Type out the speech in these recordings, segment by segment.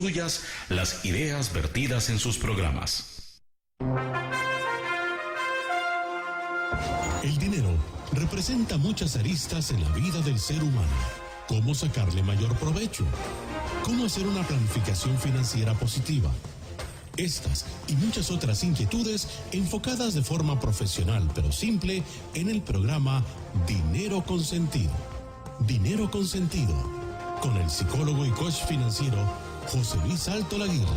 Suyas las ideas vertidas en sus programas. El dinero representa muchas aristas en la vida del ser humano. ¿Cómo sacarle mayor provecho? ¿Cómo hacer una planificación financiera positiva? Estas y muchas otras inquietudes enfocadas de forma profesional pero simple en el programa Dinero con Sentido. Dinero con Sentido, con el psicólogo y coach financiero José Luis Salto Laguirre.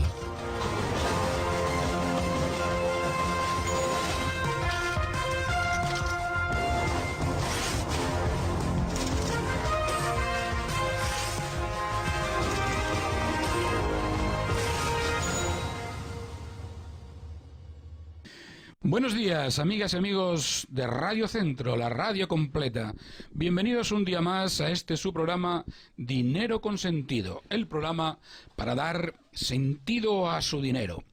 Buenos días, amigas y amigos de Radio Centro, la radio completa. Bienvenidos un día más a este su programa Dinero con Sentido, el programa para dar sentido a su dinero.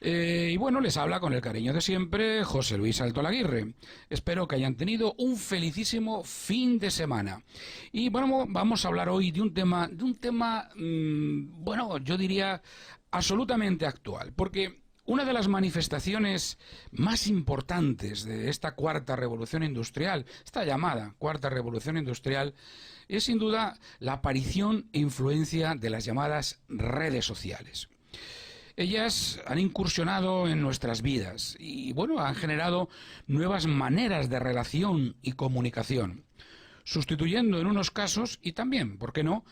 Y bueno, les habla con el cariño de siempre José Luis Salto Laguirre. Espero que hayan tenido un felicísimo fin de semana. Y bueno, vamos a hablar hoy de un tema, bueno, yo diría absolutamente actual, porque una de las manifestaciones más importantes de esta cuarta revolución industrial, esta llamada cuarta revolución industrial, es sin duda la aparición e influencia de las llamadas redes sociales. Ellas han incursionado en nuestras vidas y, bueno, han generado nuevas maneras de relación y comunicación, sustituyendo en unos casos y también, ¿por qué no?,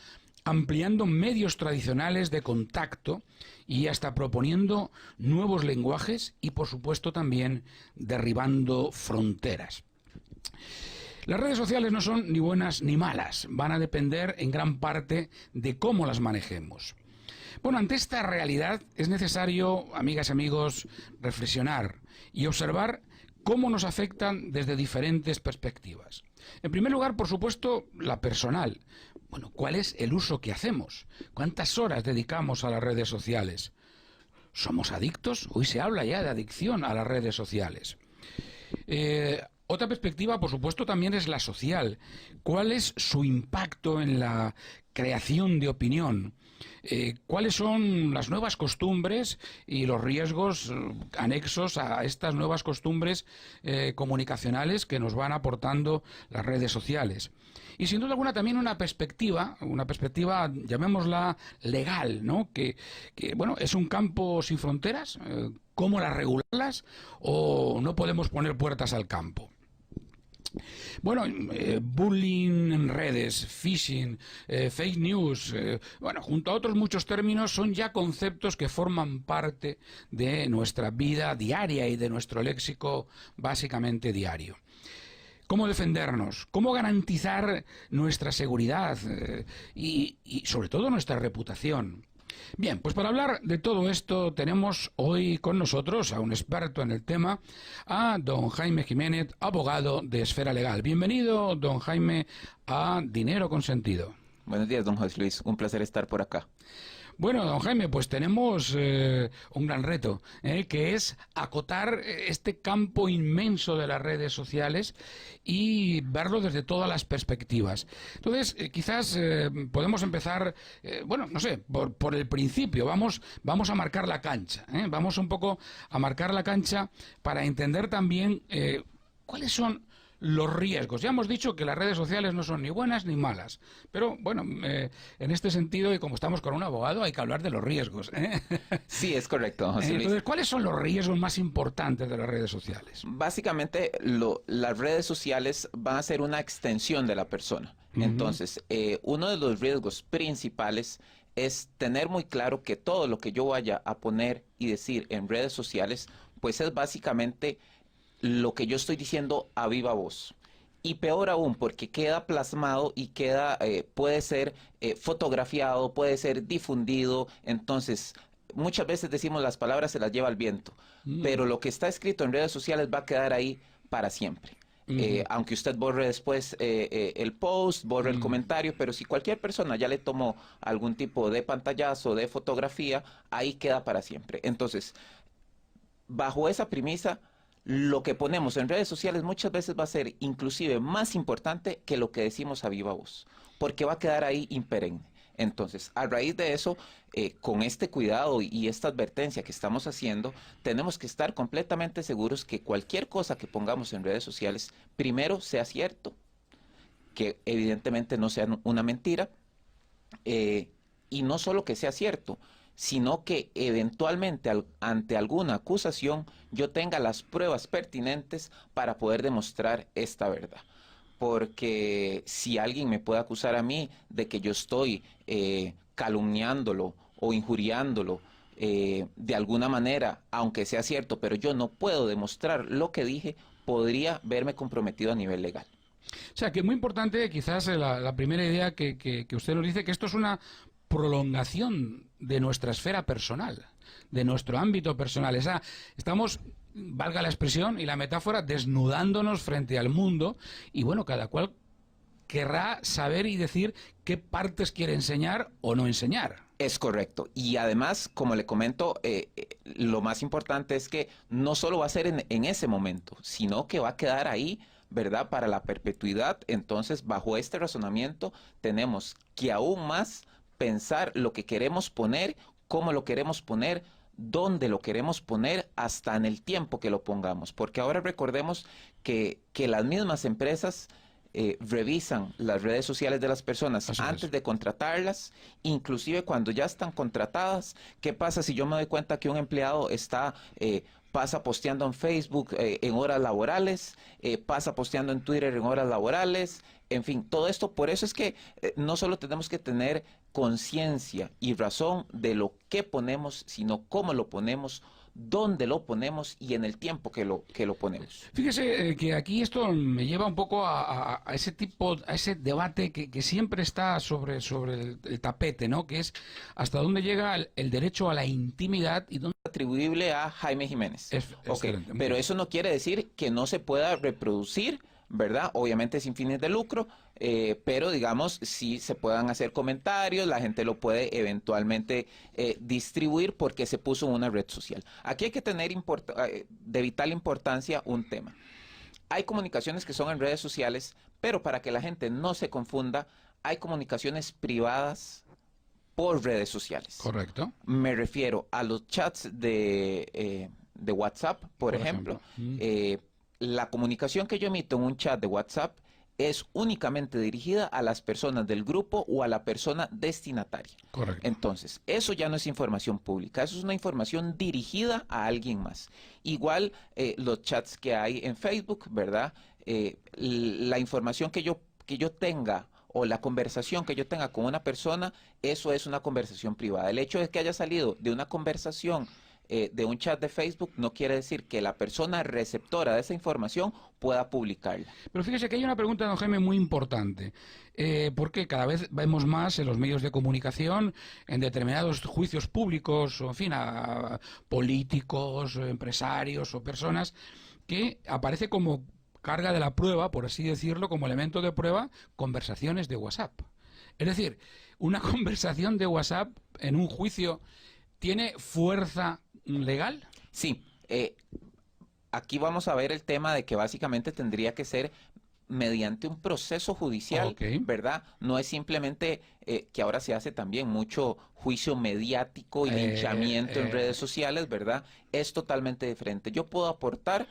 ampliando medios tradicionales de contacto y hasta proponiendo nuevos lenguajes y, por supuesto, también derribando fronteras. Las redes sociales no son ni buenas ni malas, van a depender en gran parte de cómo las manejemos. Bueno, ante esta realidad es necesario, amigas y amigos, reflexionar y observar cómo nos afectan desde diferentes perspectivas. En primer lugar, por supuesto, la personal. Bueno, ¿cuál es el uso que hacemos? ¿Cuántas horas dedicamos a las redes sociales? ¿Somos adictos? Hoy se habla ya de adicción a las redes sociales. Otra perspectiva, por supuesto, también es la social. ¿Cuál es su impacto en la creación de opinión? ¿Cuáles son las nuevas costumbres y los riesgos anexos a estas nuevas costumbres comunicacionales que nos van aportando las redes sociales? Y sin duda alguna también una perspectiva, llamémosla legal, ¿no? Que bueno, es un campo sin fronteras. ¿Cómo las regularlas? ¿O no podemos poner puertas al campo? Bueno, bullying en redes, phishing, fake news, bueno, junto a otros muchos términos, son ya conceptos que forman parte de nuestra vida diaria y de nuestro léxico básicamente diario. ¿Cómo defendernos? ¿Cómo garantizar nuestra seguridad y sobre todo nuestra reputación? Bien, pues para hablar de todo esto tenemos hoy con nosotros a un experto en el tema, a don Jaime Jiménez, abogado de Esfera Legal. Bienvenido, don Jaime, a Dinero con Sentido. Buenos días, don José Luis. Un placer estar por acá. Bueno, don Jaime, pues tenemos un gran reto, que es acotar este campo inmenso de las redes sociales y verlo desde todas las perspectivas. Entonces, quizás podemos empezar, bueno, no sé, por el principio. Vamos a marcar la cancha, vamos un poco a marcar la cancha para entender también cuáles son los riesgos. Ya hemos dicho que las redes sociales no son ni buenas ni malas, pero bueno, en este sentido, y como estamos con un abogado, hay que hablar de los riesgos. Sí, es correcto, José Luis. Entonces, ¿cuáles son los riesgos más importantes de las redes sociales? Básicamente, las redes sociales van a ser una extensión de la persona. Entonces, uno de los riesgos principales es tener muy claro que todo lo que yo vaya a poner y decir en redes sociales, pues es básicamente lo que yo estoy diciendo a viva voz. Y peor aún, porque queda plasmado y puede ser fotografiado, puede ser difundido. Entonces, muchas veces decimos las palabras se las lleva el viento, pero lo que está escrito en redes sociales va a quedar ahí para siempre. Aunque usted borre después el post, borre el comentario, pero si cualquier persona ya le tomó algún tipo de pantallazo, de fotografía, ahí queda para siempre. Entonces, bajo esa premisa, lo que ponemos en redes sociales muchas veces va a ser inclusive más importante que lo que decimos a viva voz, porque va a quedar ahí imperenne. Entonces, a raíz de eso, con este cuidado y esta advertencia que estamos haciendo, tenemos que estar completamente seguros que cualquier cosa que pongamos en redes sociales, primero sea cierto, que evidentemente no sea una mentira, y no solo que sea cierto, sino que eventualmente ante alguna acusación yo tenga las pruebas pertinentes para poder demostrar esta verdad. Porque si alguien me puede acusar a mí de que yo estoy calumniándolo o injuriándolo de alguna manera, aunque sea cierto, pero yo no puedo demostrar lo que dije, podría verme comprometido a nivel legal. O sea, que es muy importante, quizás la primera idea que usted nos dice, que esto es una prolongación de nuestra esfera personal, de nuestro ámbito personal. O sea, estamos, valga la expresión y la metáfora, desnudándonos frente al mundo y bueno, cada cual querrá saber y decir qué partes quiere enseñar o no enseñar. Es correcto. Y además, como le comento, lo más importante es que no solo va a ser en ese momento, sino que va a quedar ahí, ¿verdad?, para la perpetuidad. Entonces, bajo este razonamiento, tenemos que aún más pensar lo que queremos poner, cómo lo queremos poner, dónde lo queremos poner, hasta en el tiempo que lo pongamos. Porque ahora recordemos que las mismas empresas revisan las redes sociales de las personas antes de contratarlas, inclusive cuando ya están contratadas. ¿Qué pasa si yo me doy cuenta que un empleado pasa posteando en Facebook en horas laborales, pasa posteando en Twitter en horas laborales? En fin, todo esto, por eso es que no solo tenemos que tener conciencia y razón de lo que ponemos, sino cómo lo ponemos, dónde lo ponemos y en el tiempo que lo ponemos. Fíjese que aquí esto me lleva un poco a ese debate que siempre está sobre el tapete, ¿no? Que es hasta dónde llega el derecho a la intimidad y dónde... Atribuible a Jaime Jiménez. Okay. Pero eso no quiere decir que no se pueda reproducir, ¿verdad? Obviamente sin fines de lucro, pero digamos, sí se puedan hacer comentarios, la gente lo puede eventualmente distribuir porque se puso en una red social. Aquí hay que tener de vital importancia un tema. Hay comunicaciones que son en redes sociales, pero para que la gente no se confunda, hay comunicaciones privadas por redes sociales. Correcto. Me refiero a los chats de WhatsApp, por ejemplo. La comunicación que yo emito en un chat de WhatsApp es únicamente dirigida a las personas del grupo o a la persona destinataria. Correcto. Entonces, eso ya no es información pública, eso es una información dirigida a alguien más. Igual los chats que hay en Facebook, ¿verdad? La información que yo tenga o la conversación que yo tenga con una persona, eso es una conversación privada. El hecho de que haya salido de una conversación de un chat de Facebook no quiere decir que la persona receptora de esa información pueda publicarla. Pero fíjese que hay una pregunta, don Jaime, muy importante, porque cada vez vemos más en los medios de comunicación, en determinados juicios públicos, o en fin, a políticos, empresarios o personas, que aparece como carga de la prueba, por así decirlo, como elemento de prueba, conversaciones de WhatsApp. Es decir, una conversación de WhatsApp en un juicio tiene fuerza legal. Sí, aquí vamos a ver el tema de que básicamente tendría que ser mediante un proceso judicial, ¿verdad? No es simplemente que ahora se hace también mucho juicio mediático y linchamiento en redes sociales, ¿verdad? Es totalmente diferente. Yo puedo aportar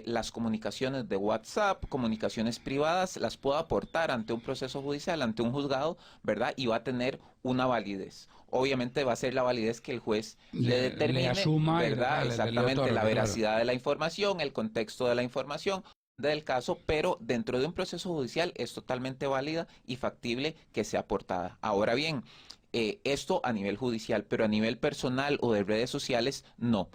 las comunicaciones de WhatsApp, comunicaciones privadas, las puedo aportar ante un proceso judicial, ante un juzgado, ¿verdad? Y va a tener una validez. Obviamente va a ser la validez que el juez le determine, le asuma, ¿verdad? Exactamente, otorga, la veracidad de la información, el contexto de la información del caso, pero dentro de un proceso judicial es totalmente válida y factible que sea aportada. Ahora bien, esto a nivel judicial, pero a nivel personal o de redes sociales, no.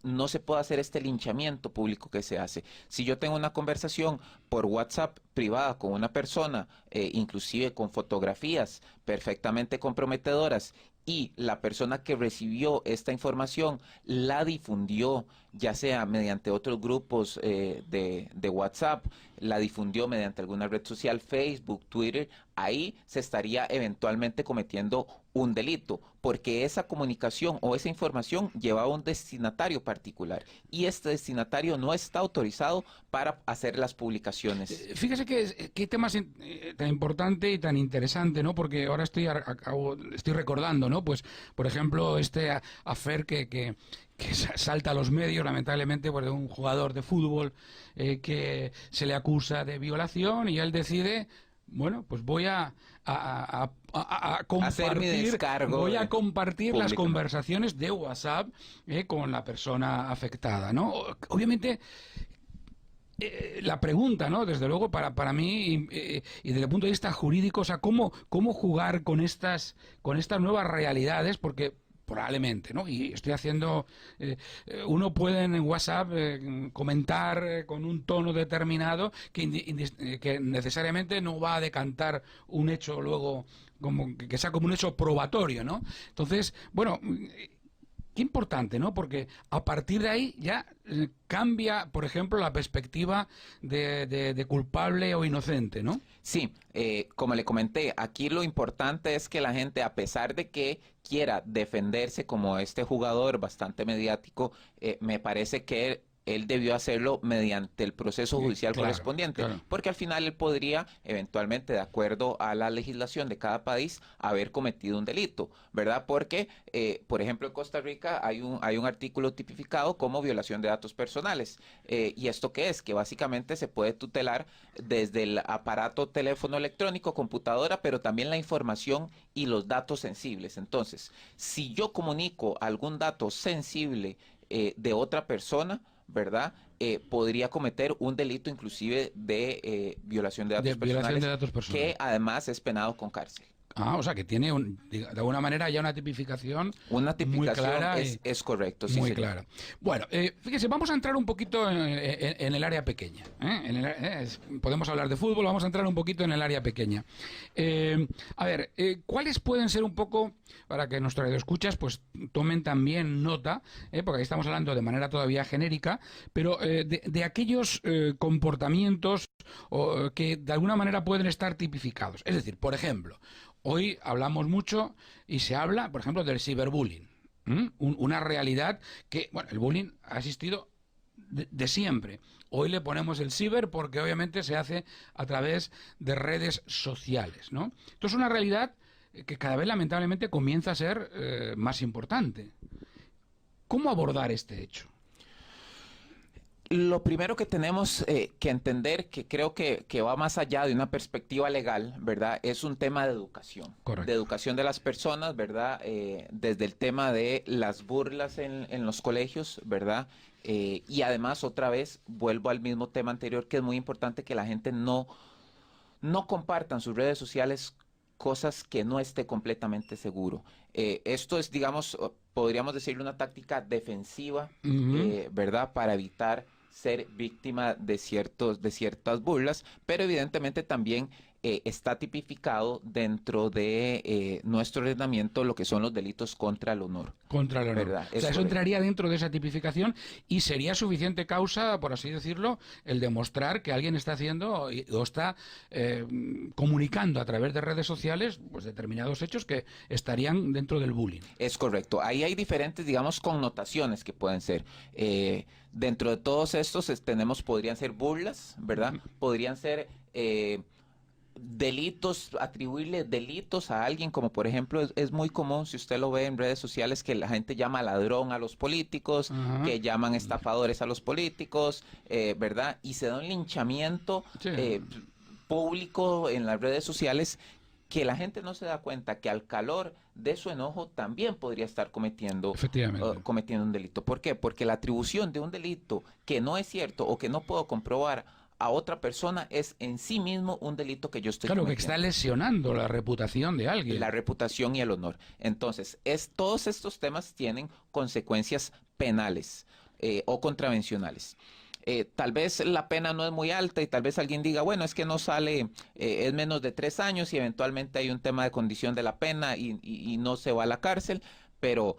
No se puede hacer este linchamiento público que se hace. Si yo tengo una conversación por WhatsApp privada con una persona, inclusive con fotografías perfectamente comprometedoras, y la persona que recibió esta información la difundió, ya sea mediante otros grupos de WhatsApp, la difundió mediante alguna red social, Facebook, Twitter, ahí se estaría eventualmente cometiendo un delito, porque esa comunicación o esa información lleva a un destinatario particular y este destinatario no está autorizado para hacer las publicaciones. Fíjese qué tema tan importante y tan interesante, ¿no? Porque ahora estoy recordando, ¿no? Pues, por ejemplo, este affair que salta a los medios, lamentablemente, pues, de un jugador de fútbol que se le acusa de violación y él decide, bueno, pues voy a compartir, hacer mi descargo, voy a compartir las públicamente. conversaciones de WhatsApp con la persona afectada, ¿no? Obviamente, la pregunta, ¿no? Desde luego, para mí, y desde el punto de vista jurídico, o sea, ¿cómo jugar con estas nuevas realidades? Porque probablemente, ¿no? Y estoy haciendo... uno puede en WhatsApp comentar con un tono determinado que necesariamente no va a decantar un hecho luego que sea como un hecho probatorio, ¿no? Entonces, bueno... Qué importante, ¿no? Porque a partir de ahí ya cambia, por ejemplo, la perspectiva de culpable o inocente, ¿no? Sí, como le comenté, aquí lo importante es que la gente, a pesar de que quiera defenderse como este jugador bastante mediático, me parece que él debió hacerlo mediante el proceso judicial correspondiente, porque al final él podría eventualmente, de acuerdo a la legislación de cada país, haber cometido un delito, ¿verdad? Porque, por ejemplo, en Costa Rica hay un artículo tipificado como violación de datos personales. ¿Y esto qué es? Que básicamente se puede tutelar desde el aparato, teléfono electrónico, computadora, pero también la información y los datos sensibles. Entonces, si yo comunico algún dato sensible de otra persona, ¿verdad? Podría cometer un delito inclusive de violación de datos personales, que además es penado con cárcel. O sea, que tiene de alguna manera ya una tipificación muy clara. Es correcto, sí, muy clara. Bueno, fíjese, vamos a entrar un poquito en el área pequeña. Podemos hablar de fútbol, vamos a entrar un poquito en el área pequeña. A ver, ¿cuáles pueden ser un poco, para que nuestros radioescuchas pues tomen también nota, porque ahí estamos hablando de manera todavía genérica, pero de aquellos comportamientos que de alguna manera pueden estar tipificados? Es decir, por ejemplo, hoy hablamos mucho y se habla, por ejemplo, del ciberbullying. Una realidad que, bueno, el bullying ha existido de siempre. Hoy le ponemos el ciber porque obviamente se hace a través de redes sociales, ¿no? Esto es una realidad que cada vez lamentablemente comienza a ser más importante. ¿Cómo abordar este hecho? Lo primero que tenemos que entender, que creo que va más allá de una perspectiva legal, ¿verdad? Es un tema de educación. Correcto. De educación de las personas, ¿verdad? Desde el tema de las burlas en los colegios, ¿verdad? Y además, otra vez, vuelvo al mismo tema anterior, que es muy importante que la gente no comparta en sus redes sociales cosas que no esté completamente seguro. Esto es, digamos, podríamos decirle una táctica defensiva, ¿verdad? Para evitar ser víctima de ciertas burlas, pero evidentemente también está tipificado dentro de nuestro ordenamiento lo que son los delitos contra el honor. Contra el honor. ¿Verdad? O sea, eso entraría dentro de esa tipificación y sería suficiente causa, por así decirlo, el demostrar que alguien está haciendo o está comunicando a través de redes sociales pues determinados hechos que estarían dentro del bullying. Es correcto. Ahí hay diferentes, digamos, connotaciones que pueden ser. Dentro de todos estos podrían ser burlas, ¿verdad? Podrían ser delitos, atribuirle delitos a alguien, como por ejemplo es muy común, si usted lo ve en redes sociales, que la gente llama ladrón a los políticos, que llaman estafadores a los políticos, ¿verdad? Y se da un linchamiento público en las redes sociales que la gente no se da cuenta que al calor de su enojo también podría estar cometiendo un delito. ¿Por qué? Porque la atribución de un delito que no es cierto o que no puedo comprobar a otra persona es en sí mismo un delito que yo estoy cometiendo. Claro, que está lesionando la reputación de alguien. La reputación y el honor. Entonces, todos estos temas tienen consecuencias penales o contravencionales. Tal vez la pena no es muy alta y tal vez alguien diga, bueno, es que no sale, es menos de 3 años y eventualmente hay un tema de condición de la pena y no se va a la cárcel, pero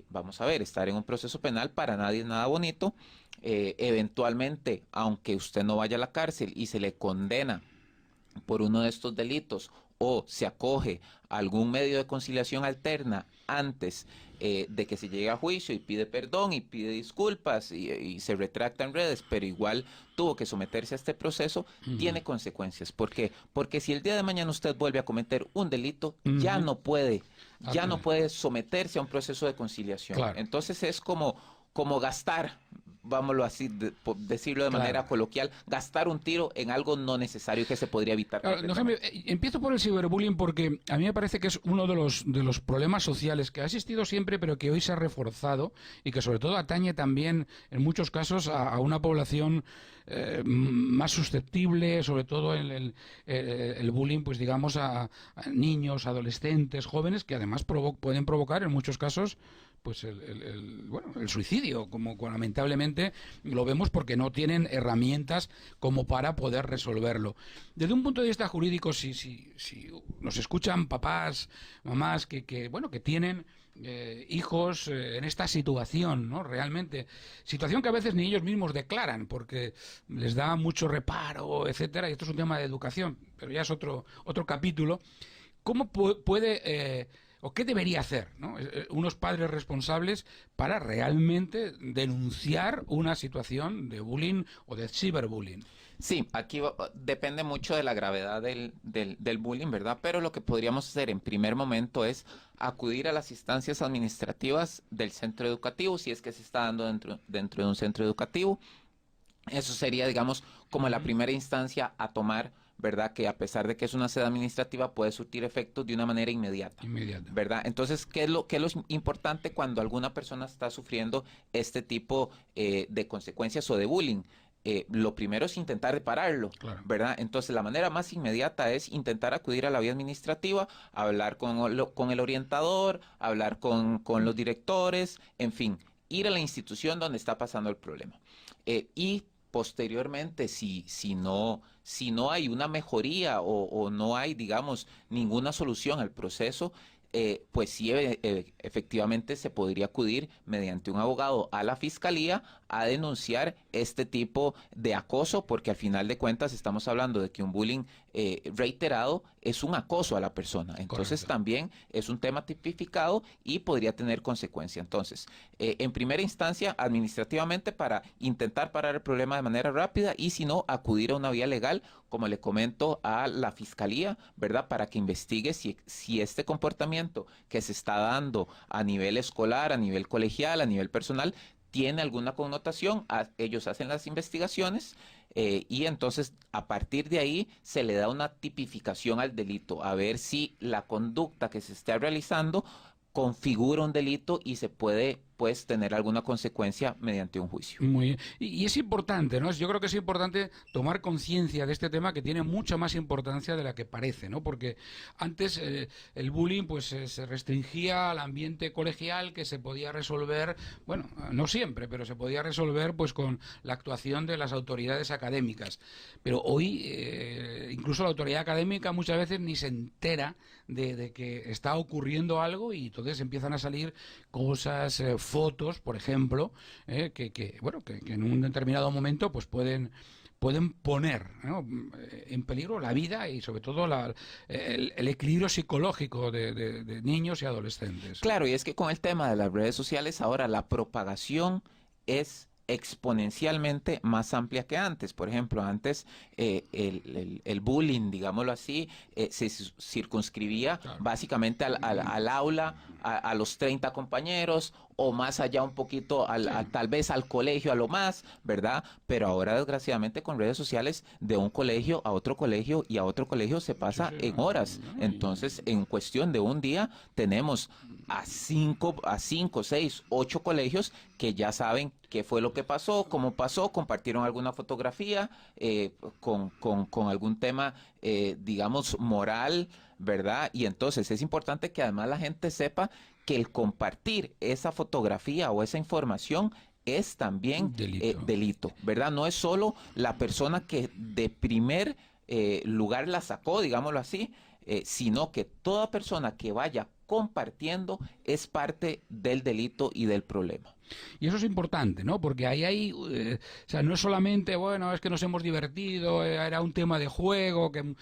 vamos a ver, estar en un proceso penal para nadie es nada bonito. Eventualmente, aunque usted no vaya a la cárcel y se le condena por uno de estos delitos o se acoge a algún medio de conciliación alterna antes de que se llegue a juicio y pide perdón y pide disculpas y se retracta en redes, pero igual tuvo que someterse a este proceso, tiene consecuencias. ¿Por qué? Porque si el día de mañana usted vuelve a cometer un delito, ya no puede someterse a un proceso de conciliación. Claro. Entonces es como gastar, vámonos así, por decirlo de manera coloquial, gastar un tiro en algo no necesario que se podría evitar. Claro, Jaime, empiezo por el ciberbullying porque a mí me parece que es uno de los problemas sociales que ha existido siempre, pero que hoy se ha reforzado y que sobre todo atañe también en muchos casos a una población más susceptible, sobre todo en el bullying, pues digamos a niños, adolescentes, jóvenes, que además pueden provocar en muchos casos pues el suicidio, como lamentablemente lo vemos porque no tienen herramientas como para poder resolverlo. Desde un punto de vista jurídico, si nos escuchan papás, mamás que tienen hijos en esta situación, ¿no? Realmente, situación que a veces ni ellos mismos declaran porque les da mucho reparo, etcétera, y esto es un tema de educación, pero ya es otro capítulo. ¿Cómo puede o qué debería hacer, ¿no? Unos padres responsables para realmente denunciar una situación de bullying o de ciberbullying? Sí, aquí depende mucho de la gravedad del bullying, ¿verdad? Pero lo que podríamos hacer en primer momento es acudir a las instancias administrativas del centro educativo, si es que se está dando dentro de un centro educativo. Eso sería, digamos, como la primera instancia a tomar, ¿verdad? Que a pesar de que es una sede administrativa puede surtir efectos de una manera inmediata. ¿Verdad? Entonces, ¿qué es lo importante cuando alguna persona está sufriendo este tipo de consecuencias o de bullying? Lo primero es intentar repararlo, ¿verdad? Entonces, la manera más inmediata es intentar acudir a la vía administrativa, hablar con el orientador, hablar con los directores, en fin, ir a la institución donde está pasando el problema. Y posteriormente, si no hay una mejoría o no hay, digamos, ninguna solución al proceso, pues sí, efectivamente se podría acudir mediante un abogado a la fiscalía a denunciar este tipo de acoso, porque al final de cuentas estamos hablando de que un bullying reiterado es un acoso a la persona. Entonces también es un tema tipificado y podría tener consecuencia. Entonces, en primera instancia, administrativamente, para intentar parar el problema de manera rápida y si no, acudir a una vía legal, como le comento, a la fiscalía, ¿verdad? Para que investigue si este comportamiento que se está dando a nivel escolar, a nivel colegial, a nivel personal, tiene alguna connotación. Ellos hacen las investigaciones y entonces a partir de ahí se le da una tipificación al delito, a ver si la conducta que se está realizando configura un delito y se puede pues tener alguna consecuencia mediante un juicio. Muy bien. Y es importante, ¿no? Yo creo que es importante tomar conciencia de este tema que tiene mucha más importancia de la que parece, ¿no? Porque antes el bullying pues se restringía al ambiente colegial que se podía resolver, bueno, no siempre, pero se podía resolver pues con la actuación de las autoridades académicas. Pero hoy incluso la autoridad académica muchas veces ni se entera de que está ocurriendo algo y entonces empiezan a salir cosas, fotos, por ejemplo, que en un determinado momento pues pueden poner, ¿no?, en peligro la vida y sobre todo el equilibrio psicológico de niños y adolescentes. Claro, y es que con el tema de las redes sociales ahora la propagación es exponencialmente más amplia que antes. Por ejemplo, antes el bullying, digámoslo así, se circunscribía básicamente al aula, a los 30 compañeros o más allá un poquito tal vez al colegio, a lo más, ¿verdad? Pero ahora desgraciadamente con redes sociales de un colegio a otro colegio y a otro colegio se pasa en horas. Entonces, en cuestión de un día tenemos a 5, 6, 8 colegios que ya saben qué fue lo que pasó, cómo pasó, compartieron alguna fotografía con algún tema, digamos, moral, ¿verdad? Y entonces es importante que además la gente sepa que el compartir esa fotografía o esa información es también delito, ¿verdad? No es solo la persona que de primer lugar la sacó, digámoslo así, sino que toda persona que vaya compartiendo es parte del delito y del problema. Y eso es importante, ¿no? Porque ahí hay, o sea, no es solamente, bueno, es que nos hemos divertido, era un tema de juego, que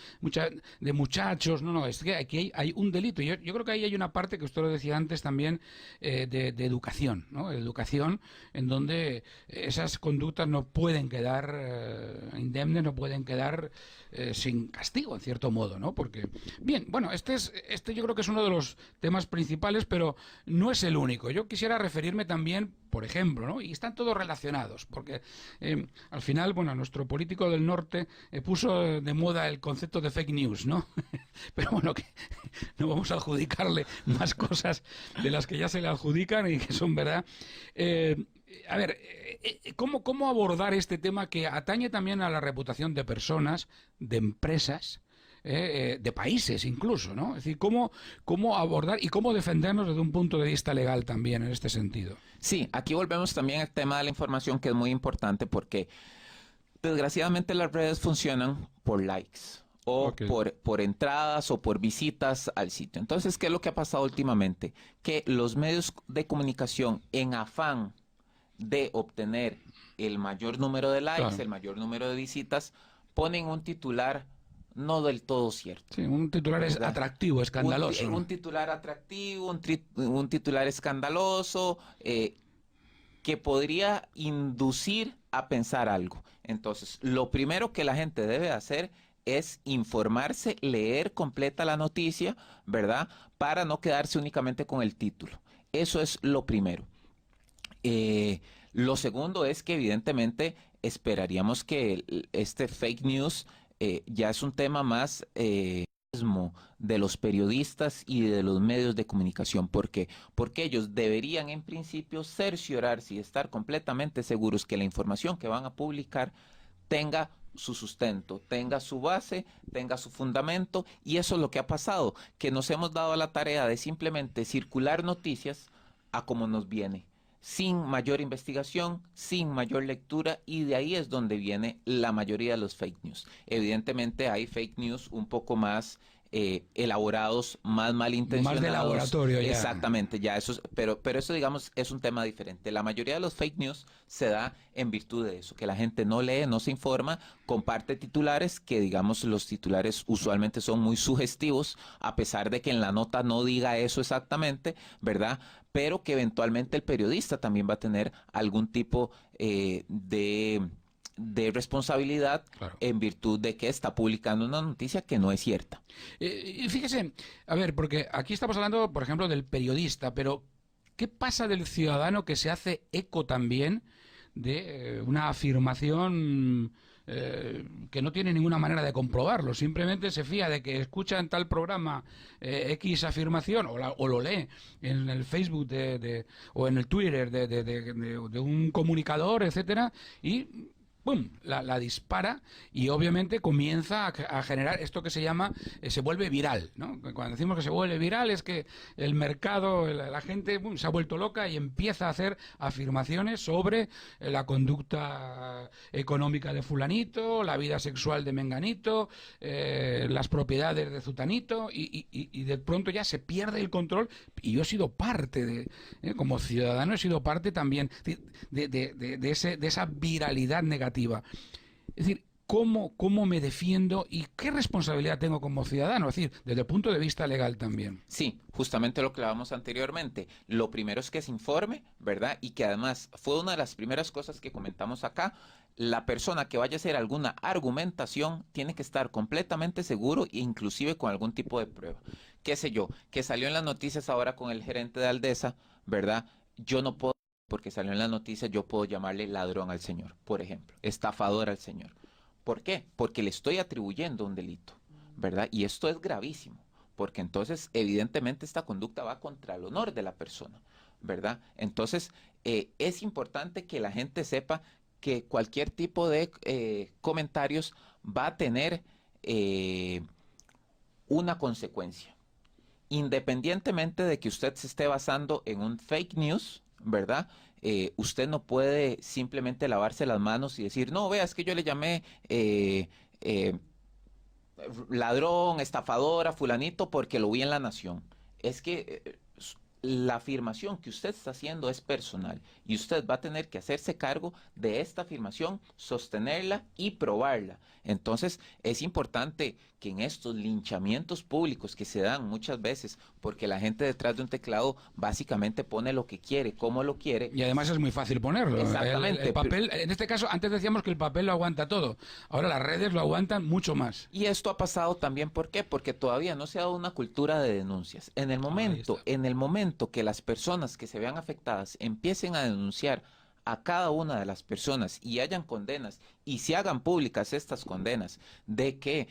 de muchachos, no, es que aquí hay un delito. Yo creo que ahí hay una parte que usted lo decía antes también, de educación, ¿no? Educación en donde esas conductas no pueden quedar indemnes, no pueden quedar sin castigo, en cierto modo, ¿no? Porque, bien, bueno, este yo creo que es uno de los temas principales, pero no es el único. Yo quisiera referirme también, por ejemplo, ¿no? Y están todos relacionados, porque al final, bueno, nuestro político del norte puso de moda el concepto de fake news, ¿no? Pero bueno, que no vamos a adjudicarle más cosas de las que ya se le adjudican y que son verdad. A ver, ¿cómo abordar este tema que atañe también a la reputación de personas, de empresas, de países incluso, ¿no? Es decir, cómo abordar y cómo defendernos desde un punto de vista legal también en este sentido. Sí, aquí volvemos también al tema de la información, que es muy importante, porque desgraciadamente las redes funcionan por likes o Ok. por entradas o por visitas al sitio. Entonces, ¿qué es lo que ha pasado últimamente? Que los medios de comunicación, en afán de obtener el mayor número de likes, Claro. el mayor número de visitas, ponen un titular no del todo cierto. Sí, un titular es ¿Verdad? atractivo, escandaloso, ¿no? Un titular atractivo, un titular escandaloso, que podría inducir a pensar algo. Entonces, lo primero que la gente debe hacer es informarse, leer completa la noticia, ¿verdad? Para no quedarse únicamente con el título. Eso es lo primero. Lo segundo es que evidentemente esperaríamos que este fake news ya es un tema más de los periodistas y de los medios de comunicación. ¿Por qué? Porque ellos deberían en principio cerciorarse y estar completamente seguros que la información que van a publicar tenga su sustento, tenga su base, tenga su fundamento, y eso es lo que ha pasado, que nos hemos dado a la tarea de simplemente circular noticias a como nos viene, sin mayor investigación, sin mayor lectura, y de ahí es donde viene la mayoría de los fake news. Evidentemente hay fake news un poco más elaborados, más malintencionados. Más de laboratorio ya. Exactamente, ya eso, pero eso digamos es un tema diferente. La mayoría de los fake news se da en virtud de eso, que la gente no lee, no se informa, comparte titulares, que digamos los titulares usualmente son muy sugestivos, a pesar de que en la nota no diga eso exactamente, ¿verdad? Pero que eventualmente el periodista también va a tener algún tipo de responsabilidad, Claro. en virtud de que está publicando una noticia que no es cierta. Y fíjese, a ver, porque aquí estamos hablando, por ejemplo, del periodista, pero ¿qué pasa del ciudadano que se hace eco también de una afirmación que no tiene ninguna manera de comprobarlo? Simplemente se fía de que escucha en tal programa X afirmación o lo lee en el Facebook o en el Twitter de un comunicador, etcétera, y ¡pum!, la dispara, y obviamente comienza a generar esto que se llama, se vuelve viral, ¿no? Cuando decimos que se vuelve viral es que el mercado, la gente se ha vuelto loca y empieza a hacer afirmaciones sobre la conducta económica de fulanito, la vida sexual de menganito, las propiedades de zutanito, y de pronto ya se pierde el control, y yo he sido parte como ciudadano he sido parte también de esa viralidad negativa. Es decir, ¿cómo me defiendo y qué responsabilidad tengo como ciudadano? Es decir, desde el punto de vista legal también. Sí, justamente lo que hablábamos anteriormente. Lo primero es que se informe, ¿verdad? Y que además fue una de las primeras cosas que comentamos acá. La persona que vaya a hacer alguna argumentación tiene que estar completamente seguro, e inclusive con algún tipo de prueba. Qué sé yo, que salió en las noticias ahora con el gerente de Aldesa, ¿verdad? Yo no puedo, porque salió en las noticias, yo puedo llamarle ladrón al señor, por ejemplo, estafador al señor. ¿Por qué? Porque le estoy atribuyendo un delito, ¿verdad? Y esto es gravísimo, porque entonces evidentemente esta conducta va contra el honor de la persona, ¿verdad? Entonces es importante que la gente sepa que cualquier tipo de comentarios va a tener una consecuencia, independientemente de que usted se esté basando en un fake news, ¿verdad? Usted no puede simplemente lavarse las manos y decir, no, vea, es que yo le llamé ladrón, estafador a fulanito porque lo vi en La Nación. es que la afirmación que usted está haciendo es personal y usted va a tener que hacerse cargo de esta afirmación, sostenerla y probarla. Entonces, es importante que en estos linchamientos públicos que se dan muchas veces, porque la gente detrás de un teclado básicamente pone lo que quiere, cómo lo quiere. Y además es muy fácil ponerlo. Exactamente. El papel, en este caso, antes decíamos que el papel lo aguanta todo. Ahora las redes lo aguantan mucho más. Y esto ha pasado también, ¿por qué? Porque todavía no se ha dado una cultura de denuncias. En el momento que las personas que se vean afectadas empiecen a denunciar a cada una de las personas y hayan condenas y se hagan públicas estas condenas de que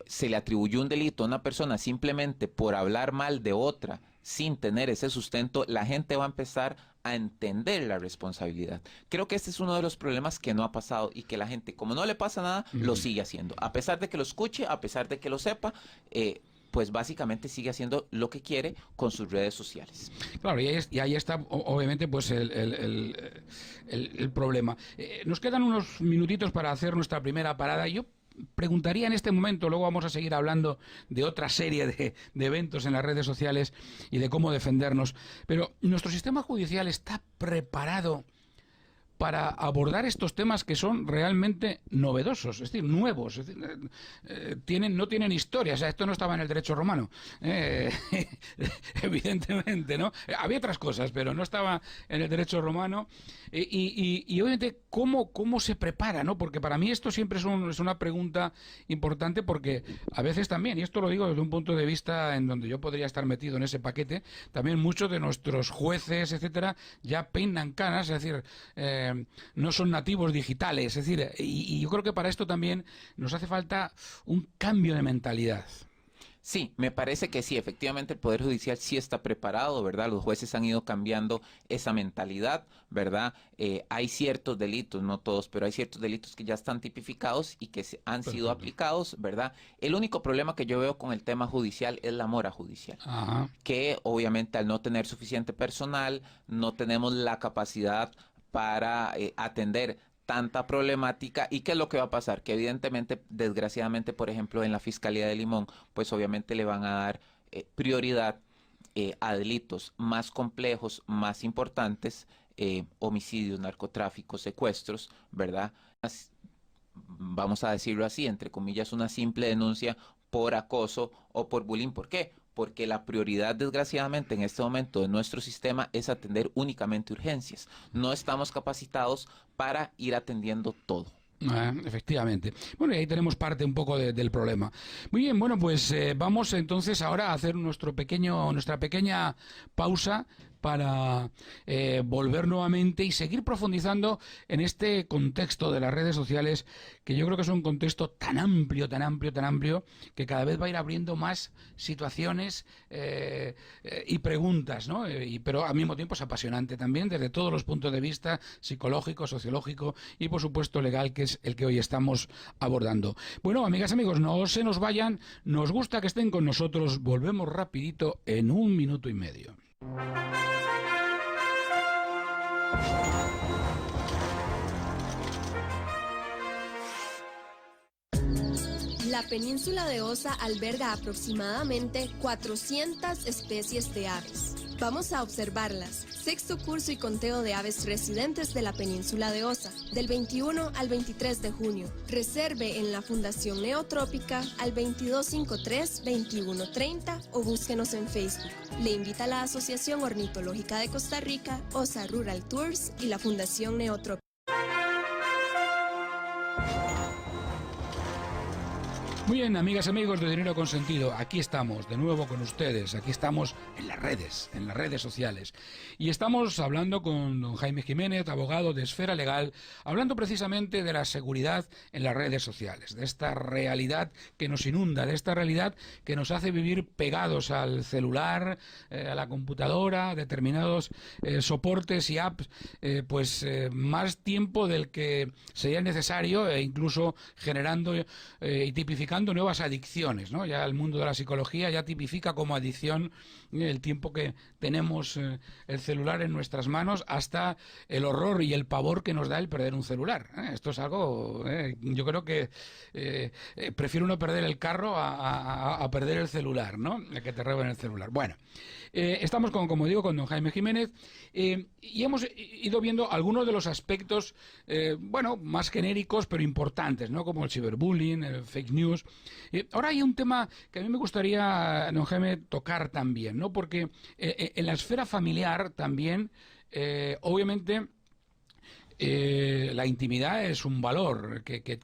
se le atribuyó un delito a una persona simplemente por hablar mal de otra sin tener ese sustento, la gente va a empezar a entender la responsabilidad. Creo que este es uno de los problemas que no ha pasado y que la gente, como no le pasa nada, lo sigue haciendo. A pesar de que lo escuche, a pesar de que lo sepa, pues básicamente sigue haciendo lo que quiere con sus redes sociales. Claro, y ahí está obviamente pues el problema. Nos quedan unos minutitos para hacer nuestra primera parada. Yo preguntaría en este momento, luego vamos a seguir hablando de otra serie de eventos en las redes sociales y de cómo defendernos, pero ¿nuestro sistema judicial está preparado para abordar estos temas que son realmente novedosos, es decir, nuevos, es decir, no tienen historia? O sea, esto no estaba en el derecho romano, evidentemente, ¿no? Había otras cosas, pero no estaba en el derecho romano, y obviamente, ¿cómo se prepara, ¿no? Porque para mí esto siempre es una pregunta importante, porque a veces también, y esto lo digo desde un punto de vista en donde yo podría estar metido en ese paquete, también muchos de nuestros jueces, etcétera, ya peinan canas, es decir, no son nativos digitales, es decir, y yo creo que para esto también nos hace falta un cambio de mentalidad. Sí, me parece que sí, efectivamente el Poder Judicial sí está preparado, ¿verdad? Los jueces han ido cambiando esa mentalidad, ¿verdad? Hay ciertos delitos, no todos, pero hay ciertos delitos que ya están tipificados y que han sido aplicados, ¿verdad? El único problema que yo veo con el tema judicial es la mora judicial. Ajá. Que obviamente al no tener suficiente personal, no tenemos la capacidad para atender tanta problemática. ¿Y qué es lo que va a pasar? Que evidentemente, desgraciadamente, por ejemplo, en la Fiscalía de Limón, pues obviamente le van a dar prioridad a delitos más complejos, más importantes, homicidios, narcotráfico, secuestros, ¿verdad? Vamos a decirlo así, entre comillas, una simple denuncia por acoso o por bullying. ¿Por qué? Porque la prioridad, desgraciadamente, en este momento de nuestro sistema es atender únicamente urgencias. No estamos capacitados para ir atendiendo todo. Efectivamente. Bueno, y ahí tenemos parte un poco del problema. Muy bien, bueno, pues vamos entonces ahora a hacer nuestra pequeña pausa para volver nuevamente y seguir profundizando en este contexto de las redes sociales, que yo creo que es un contexto tan amplio, que cada vez va a ir abriendo más situaciones y preguntas, ¿no? Pero al mismo tiempo es apasionante también desde todos los puntos de vista psicológico, sociológico y por supuesto legal, que es el que hoy estamos abordando. Bueno, amigas, amigos, no se nos vayan, nos gusta que estén con nosotros, volvemos rapidito en 1 minuto y medio. La península de Osa alberga aproximadamente 400 especies de aves. Vamos a observarlas. Sexto curso y conteo de aves residentes de la península de Osa, del 21 al 23 de junio. Reserve en la Fundación Neotrópica al 2253-2130 o búsquenos en Facebook. Le invita la Asociación Ornitológica de Costa Rica, Osa Rural Tours y la Fundación Neotrópica. Muy bien, amigas, amigos de Dinero Consentido, aquí estamos de nuevo con ustedes, aquí estamos en las redes sociales. Y estamos hablando con don Jaime Jiménez, abogado de Esfera Legal, hablando precisamente de la seguridad en las redes sociales, de esta realidad que nos inunda, de esta realidad que nos hace vivir pegados al celular, a la computadora, determinados soportes y apps, más tiempo del que sería necesario, e incluso generando y tipificando creando nuevas adicciones, ¿no? Ya el mundo de la psicología ya tipifica como adicción el tiempo que tenemos el celular en nuestras manos, hasta el horror y el pavor que nos da el perder un celular. Esto es algo, yo creo que prefiero no perder el carro a perder el celular, ¿no? Que te roben el celular. Bueno, estamos como digo, con don Jaime Jiménez, y hemos ido viendo algunos de los aspectos, bueno, más genéricos pero importantes, ¿no? Como el ciberbullying, el fake news. Ahora hay un tema que a mí me gustaría, don Jaime, tocar también, ¿no? Porque en la esfera familiar también, obviamente, la intimidad es un valor que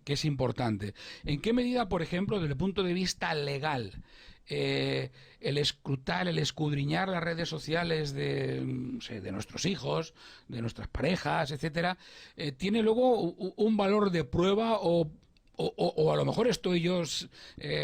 es importante. ¿En qué medida, por ejemplo, desde el punto de vista legal, el escrutar, el escudriñar las redes sociales de nuestros hijos, de nuestras parejas, etcétera, tiene luego un valor de prueba o a lo mejor estoy yo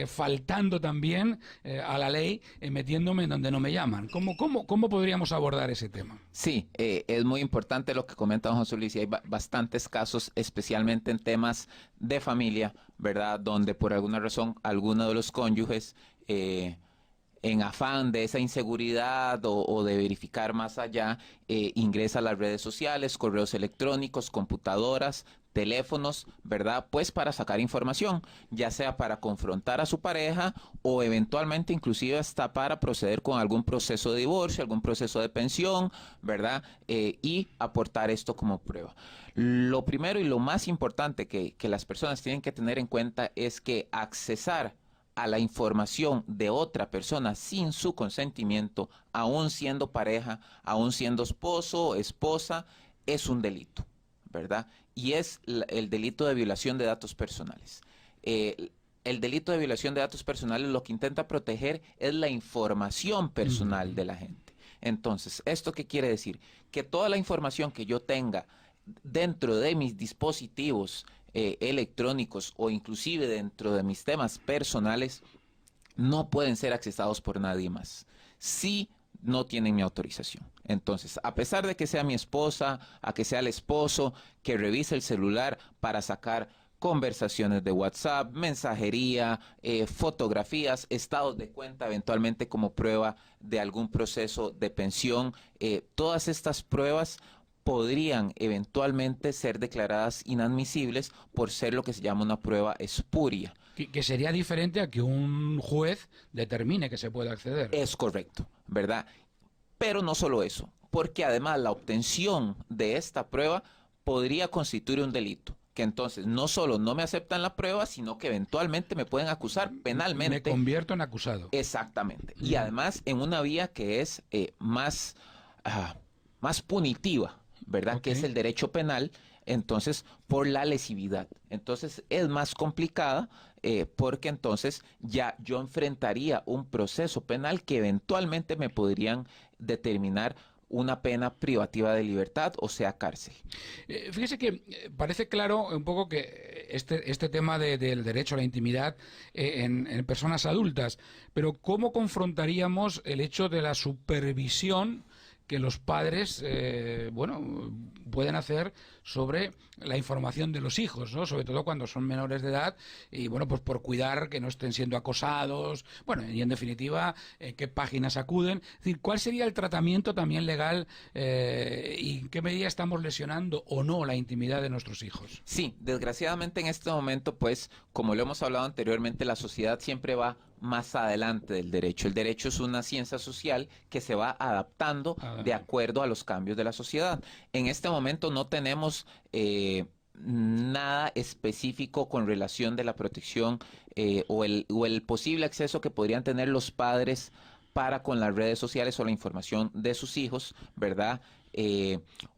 faltando también a la ley, metiéndome en donde no me llaman? ¿Cómo podríamos abordar ese tema? Sí, es muy importante lo que comenta don José Luis, y hay bastantes casos, especialmente en temas de familia, ¿verdad? Donde por alguna razón alguno de los cónyuges, en afán de esa inseguridad o de verificar más allá, ingresa a las redes sociales, correos electrónicos, computadoras, teléfonos, ¿verdad? Pues para sacar información, ya sea para confrontar a su pareja o eventualmente inclusive hasta para proceder con algún proceso de divorcio, algún proceso de pensión, ¿verdad? Y aportar esto como prueba. Lo primero y lo más importante que las personas tienen que tener en cuenta es que accesar a la información de otra persona sin su consentimiento, aún siendo pareja, aún siendo esposo o esposa, es un delito, ¿verdad? Y es el delito de violación de datos personales. El delito de violación de datos personales lo que intenta proteger es la información personal de la gente. Entonces, ¿esto qué quiere decir? Que toda la información que yo tenga dentro de mis dispositivos electrónicos o inclusive dentro de mis temas personales no pueden ser accesados por nadie más si no tienen mi autorización. Entonces, a pesar de que sea mi esposa, a que sea el esposo que revise el celular para sacar conversaciones de WhatsApp, mensajería, fotografías, estados de cuenta, eventualmente como prueba de algún proceso de pensión, todas estas pruebas podrían eventualmente ser declaradas inadmisibles por ser lo que se llama una prueba espuria. Que sería diferente a que un juez determine que se puede acceder. Es correcto, ¿verdad? Pero no solo eso, porque además la obtención de esta prueba podría constituir un delito, que entonces no solo no me aceptan la prueba, sino que eventualmente me pueden acusar penalmente. Me convierto en acusado. Exactamente. Y además en una vía que es más punitiva, ¿verdad? Okay. Que es el derecho penal, entonces por la lesividad. Entonces es más complicada porque entonces ya yo enfrentaría un proceso penal que eventualmente me podrían determinar una pena privativa de libertad, o sea, cárcel. Fíjese que parece claro un poco que este tema del derecho a la intimidad en personas adultas, pero ¿cómo confrontaríamos el hecho de la supervisión que los padres, pueden hacer sobre la información de los hijos, ¿no? Sobre todo cuando son menores de edad y, pues por cuidar que no estén siendo acosados, y en definitiva, qué páginas acuden? Es decir, ¿cuál sería el tratamiento también legal y en qué medida estamos lesionando o no la intimidad de nuestros hijos? Sí, desgraciadamente en este momento, pues, como lo hemos hablado anteriormente, la sociedad siempre va más adelante del derecho. El derecho es una ciencia social que se va adaptando de acuerdo a los cambios de la sociedad. En este momento no tenemos nada específico con relación de la protección o el posible acceso que podrían tener los padres para con las redes sociales o la información de sus hijos, ¿verdad?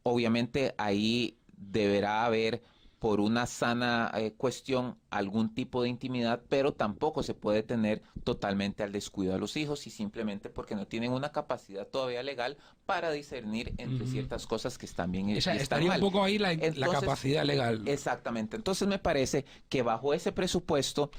Obviamente ahí deberá haber, por una sana cuestión, algún tipo de intimidad, pero tampoco se puede tener totalmente al descuido de los hijos y simplemente porque no tienen una capacidad todavía legal para discernir entre ciertas cosas que están bien y están estaría mal. Un poco ahí la capacidad legal. Exactamente. Entonces me parece que bajo ese presupuesto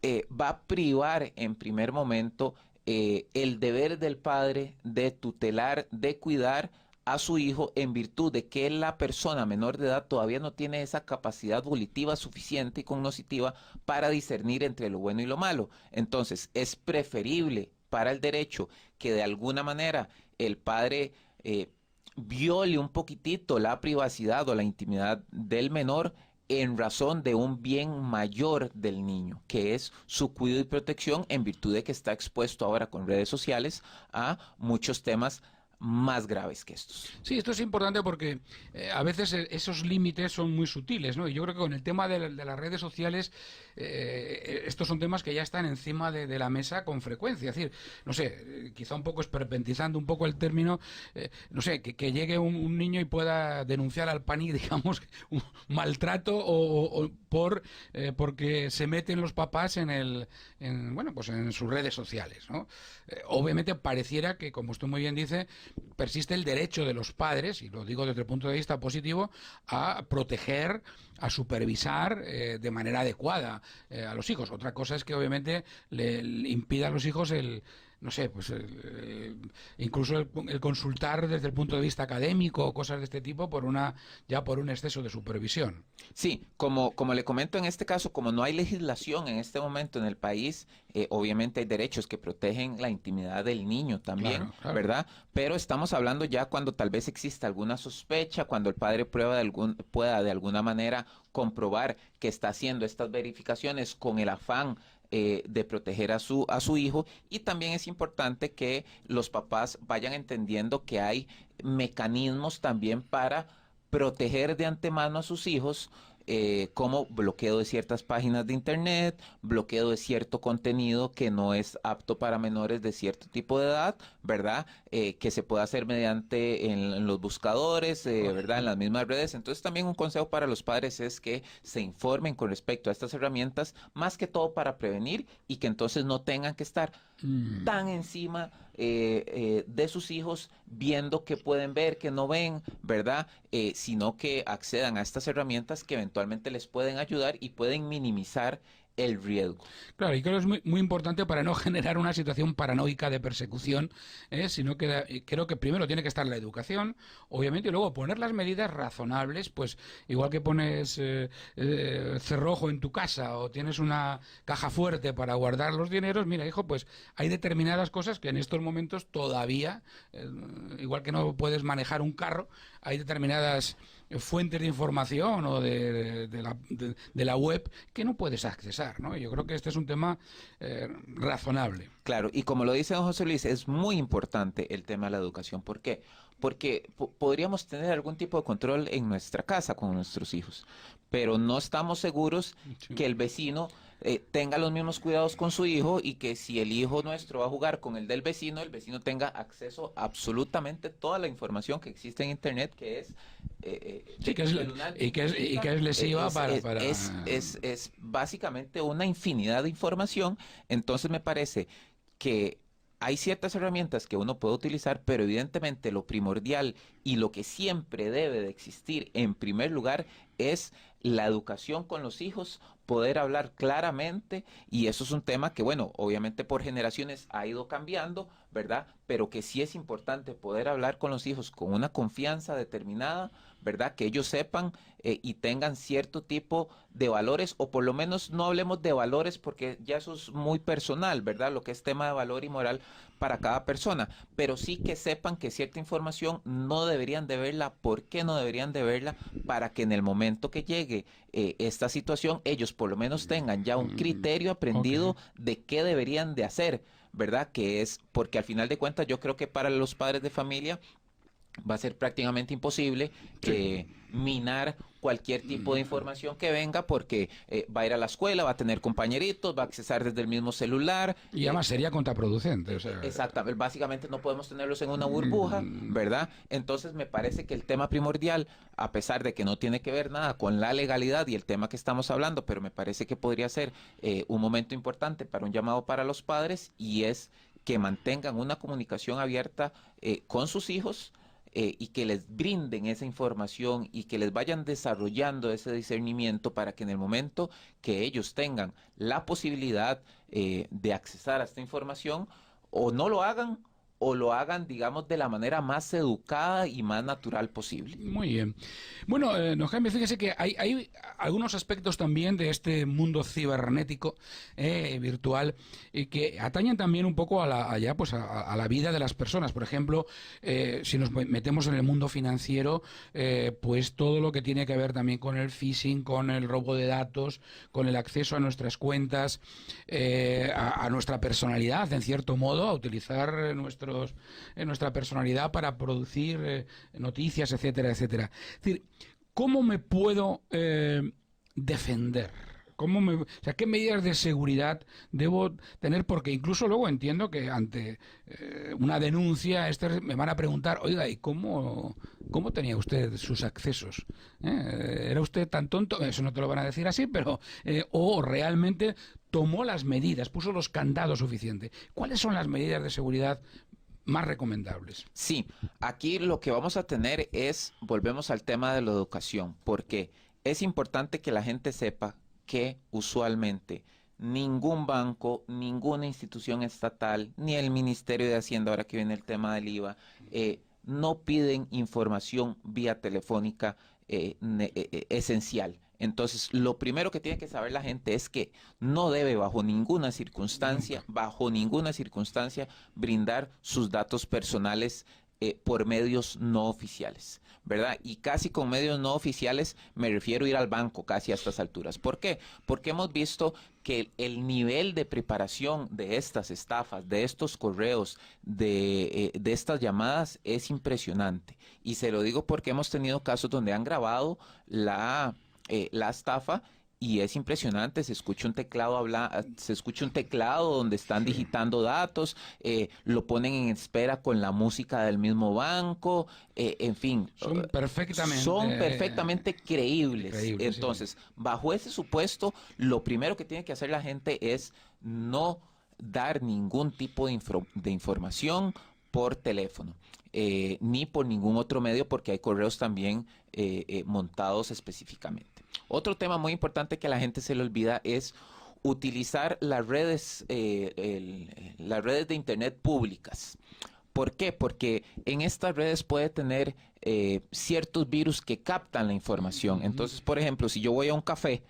va a privar en primer momento el deber del padre de tutelar, de cuidar a su hijo en virtud de que la persona menor de edad todavía no tiene esa capacidad volitiva suficiente y cognitiva para discernir entre lo bueno y lo malo. Entonces, es preferible para el derecho que de alguna manera el padre viole un poquitito la privacidad o la intimidad del menor en razón de un bien mayor del niño, que es su cuidado y protección en virtud de que está expuesto ahora con redes sociales a muchos temas más graves que estos. Sí, esto es importante porque a veces esos límites son muy sutiles, ¿no? Y yo creo que con el tema de las redes sociales, estos son temas que ya están encima de la mesa con frecuencia. Es decir, no sé, quizá un poco esperpentizando un poco el término, no sé, que llegue un niño y pueda denunciar al PANI, digamos, un maltrato o porque se meten los papás bueno, pues en sus redes sociales, ¿no? Obviamente pareciera que, como usted muy bien dice, persiste el derecho de los padres, y lo digo desde el punto de vista positivo, a proteger, a supervisar de manera adecuada a los hijos. Otra cosa es que obviamente le impida a los hijos no sé, pues incluso el consultar desde el punto de vista académico o cosas de este tipo por un exceso de supervisión. Sí, como le comento en este caso, como no hay legislación en este momento en el país, obviamente hay derechos que protegen la intimidad del niño también, claro. ¿verdad? Pero estamos hablando ya cuando tal vez exista alguna sospecha, cuando el padre pueda de alguna manera comprobar que está haciendo estas verificaciones con el afán de proteger a su hijo. Y también es importante que los papás vayan entendiendo que hay mecanismos también para proteger de antemano a sus hijos, como bloqueo de ciertas páginas de internet, bloqueo de cierto contenido que no es apto para menores de cierto tipo de edad, ¿verdad? Que se puede hacer mediante en los buscadores, ¿verdad? En las mismas redes. Entonces también un consejo para los padres es que se informen con respecto a estas herramientas, más que todo para prevenir y que entonces no tengan que estar tan encima de sus hijos viendo qué pueden ver, qué no ven, ¿verdad? Sino que accedan a estas herramientas que eventualmente les pueden ayudar y pueden minimizar el riesgo. Claro, y creo que es muy, muy importante para no generar una situación paranoica de persecución, sino que creo que primero tiene que estar la educación, obviamente, y luego poner las medidas razonables, pues igual que pones cerrojo en tu casa o tienes una caja fuerte para guardar los dineros, mira, hijo, pues hay determinadas cosas que en estos momentos todavía, igual que no puedes manejar un carro, hay determinadas fuentes de información o de la web que no puedes accesar, ¿no? Yo creo que este es un tema razonable. Claro, y como lo dice don José Luis, es muy importante el tema de la educación. ¿Por qué? Porque podríamos tener algún tipo de control en nuestra casa con nuestros hijos, pero no estamos seguros que el vecino tenga los mismos cuidados con su hijo y que si el hijo nuestro va a jugar con el vecino tenga acceso a absolutamente toda la información que existe en internet, que es sí, que es lesiva para... Es básicamente una infinidad de información. Entonces me parece que hay ciertas herramientas que uno puede utilizar, pero evidentemente lo primordial y lo que siempre debe de existir en primer lugar es la educación con los hijos, poder hablar claramente, y eso es un tema que, bueno, obviamente por generaciones ha ido cambiando, ¿verdad? Pero que sí es importante poder hablar con los hijos con una confianza determinada, ¿verdad? Que ellos sepan y tengan cierto tipo de valores, o por lo menos no hablemos de valores porque ya eso es muy personal, ¿verdad? Lo que es tema de valor y moral para cada persona, pero sí que sepan que cierta información no deberían de verla. ¿Por qué no deberían de verla? Para que en el momento que llegue esta situación, ellos por lo menos tengan ya un criterio aprendido de qué deberían de hacer, ¿verdad? Que es, porque al final de cuentas yo creo que para los padres de familia va a ser prácticamente imposible minar cualquier tipo de información que venga, porque va a ir a la escuela, va a tener compañeritos, va a accesar desde el mismo celular. Y además sería contraproducente. O sea... Exactamente, básicamente no podemos tenerlos en una burbuja, ¿verdad? Entonces me parece que el tema primordial, a pesar de que no tiene que ver nada con la legalidad y el tema que estamos hablando, pero me parece que podría ser un momento importante para un llamado para los padres, y es que mantengan una comunicación abierta con sus hijos, y que les brinden esa información y que les vayan desarrollando ese discernimiento para que en el momento que ellos tengan la posibilidad de accesar a esta información, o no lo hagan o lo hagan, digamos, de la manera más educada y más natural posible. Muy bien. Bueno, don Jaime, fíjese que hay algunos aspectos también de este mundo cibernético, virtual, que atañen también un poco a la vida de las personas. Por ejemplo, si nos metemos en el mundo financiero, pues todo lo que tiene que ver también con el phishing, con el robo de datos, con el acceso a nuestras cuentas, a nuestra personalidad, en cierto modo, a utilizar nuestra personalidad para producir noticias, etcétera, etcétera. Es decir, ¿cómo me puedo defender? O sea, ¿qué medidas de seguridad debo tener? Porque incluso luego entiendo que ante una denuncia me van a preguntar, oiga, ¿y cómo tenía usted sus accesos? ¿Era usted tan tonto? Eso no te lo van a decir así, pero o realmente tomó las medidas, puso los candados suficientes. ¿Cuáles son las medidas de seguridad más recomendables? Sí, aquí lo que vamos a tener volvemos al tema de la educación, porque es importante que la gente sepa que usualmente ningún banco, ninguna institución estatal, ni el Ministerio de Hacienda, ahora que viene el tema del IVA, no piden información vía telefónica esencial. Entonces, lo primero que tiene que saber la gente es que no debe bajo ninguna circunstancia, brindar sus datos personales por medios no oficiales, ¿verdad? Y casi con medios no oficiales me refiero a ir al banco casi a estas alturas. ¿Por qué? Porque hemos visto que el nivel de preparación de estas estafas, de estos correos, de estas llamadas es impresionante. Y se lo digo porque hemos tenido casos donde han grabado la estafa y es impresionante. Se escucha un teclado donde están digitando datos, lo ponen en espera con la música del mismo banco, en fin. Son perfectamente creíbles. Entonces, sí. Bajo ese supuesto, lo primero que tiene que hacer la gente es no dar ningún tipo de información por teléfono, ni por ningún otro medio, porque hay correos también montados específicamente. Otro tema muy importante que a la gente se le olvida es utilizar las redes de internet públicas. ¿Por qué? Porque en estas redes puede tener ciertos virus que captan la información. Entonces, por ejemplo, si yo voy a un café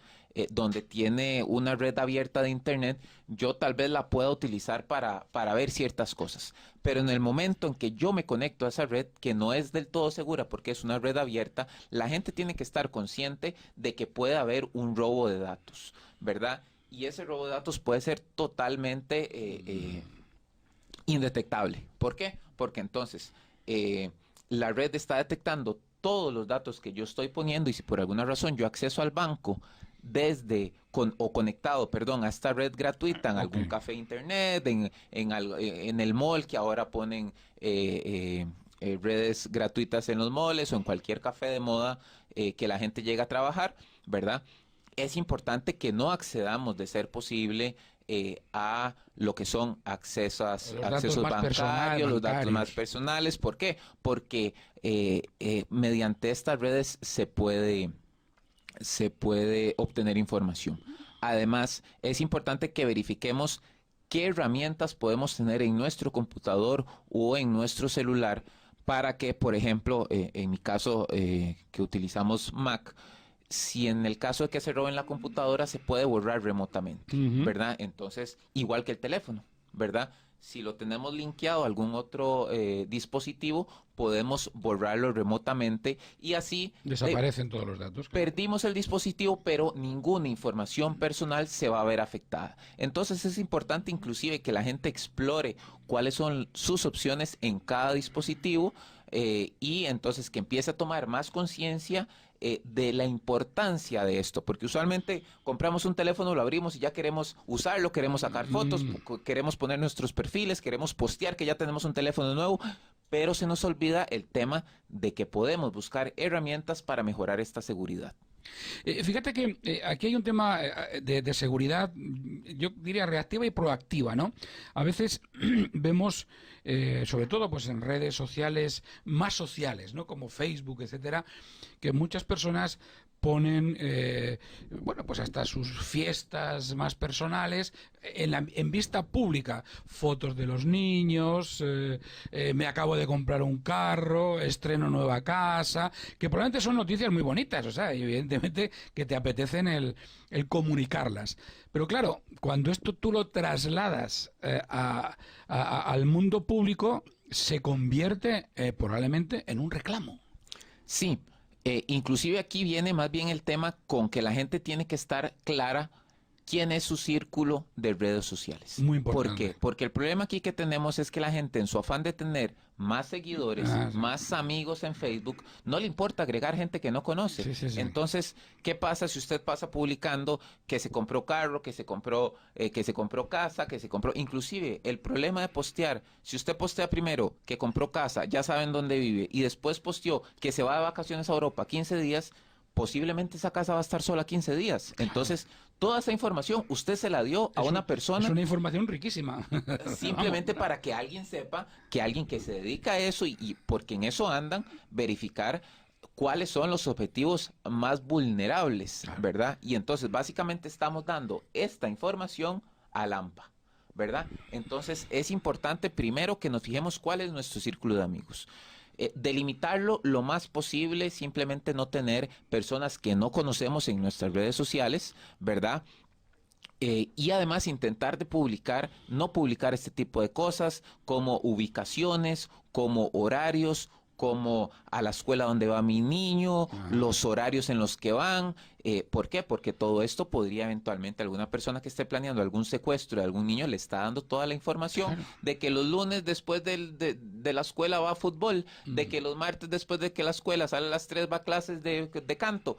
donde tiene una red abierta de internet, yo tal vez la pueda utilizar para ver ciertas cosas. Pero en el momento en que yo me conecto a esa red, que no es del todo segura porque es una red abierta, la gente tiene que estar consciente de que puede haber un robo de datos, ¿verdad? Y ese robo de datos puede ser totalmente indetectable. ¿Por qué? Porque entonces la red está detectando todos los datos que yo estoy poniendo, y si por alguna razón yo acceso al banco conectado a esta red gratuita en algún café internet, en el mall, que ahora ponen redes gratuitas en los malls o en cualquier café de moda que la gente llega a trabajar, ¿verdad? Es importante que no accedamos, de ser posible, a lo que son accesos bancarios, los datos más personales. ¿Por qué? Porque mediante estas redes se puede obtener información. Además, es importante que verifiquemos qué herramientas podemos tener en nuestro computador o en nuestro celular para que, por ejemplo, en mi caso que utilizamos Mac, si en el caso de que se roben la computadora, se puede borrar remotamente, ¿verdad? Entonces, igual que el teléfono, ¿verdad? Si lo tenemos linkeado a algún otro dispositivo, podemos borrarlo remotamente y así desaparecen todos los datos. Perdimos el dispositivo, pero ninguna información personal se va a ver afectada. Entonces es importante inclusive que la gente explore cuáles son sus opciones en cada dispositivo y entonces que empiece a tomar más conciencia de la importancia de esto, porque usualmente compramos un teléfono, lo abrimos y ya queremos usarlo, queremos sacar fotos, queremos poner nuestros perfiles, queremos postear que ya tenemos un teléfono nuevo, pero se nos olvida el tema de que podemos buscar herramientas para mejorar esta seguridad. Fíjate que aquí hay un tema de seguridad, yo diría reactiva y proactiva, ¿no? A veces vemos, sobre todo pues en redes sociales, más sociales, ¿no? Como Facebook, etcétera, que muchas personas ponen, bueno, pues hasta sus fiestas más personales en vista pública, fotos de los niños, me acabo de comprar un carro, estreno nueva casa, que probablemente son noticias muy bonitas, o sea, evidentemente que te apetecen el comunicarlas. Pero claro, cuando esto tú lo trasladas al mundo público, se convierte probablemente en un reclamo. Sí, inclusive aquí viene más bien el tema con que la gente tiene que estar clara quién es su círculo de redes sociales. Muy importante. ¿Por qué? Porque el problema aquí que tenemos es que la gente, en su afán de tener más seguidores, Sí. más amigos en Facebook, no le importa agregar gente que no conoce. Sí. Entonces, ¿qué pasa si usted pasa publicando que se compró carro, que se compró casa, que se compró... Inclusive, el problema de postear, si usted postea primero que compró casa, ya saben dónde vive, y después posteó que se va de vacaciones a Europa 15 días, posiblemente esa casa va a estar sola 15 días. Entonces, toda esa información usted se la dio a una persona. Es una información riquísima. Simplemente para que alguien sepa, que alguien que se dedica a eso y porque en eso andan, verificar cuáles son los objetivos más vulnerables, ¿verdad? Y entonces, básicamente estamos dando esta información al AMPA, ¿verdad? Entonces, es importante primero que nos fijemos cuál es nuestro círculo de amigos. Delimitarlo lo más posible, simplemente no tener personas que no conocemos en nuestras redes sociales, ¿verdad? Y además intentar de no publicar este tipo de cosas como ubicaciones, como horarios, como a la escuela donde va mi niño, los horarios en los que van. ¿Por qué? Porque todo esto podría eventualmente alguna persona que esté planeando algún secuestro de algún niño le está dando toda la información de que los lunes después de la escuela va a fútbol, de que los martes después de que la escuela sale a las 3 va a clases de canto.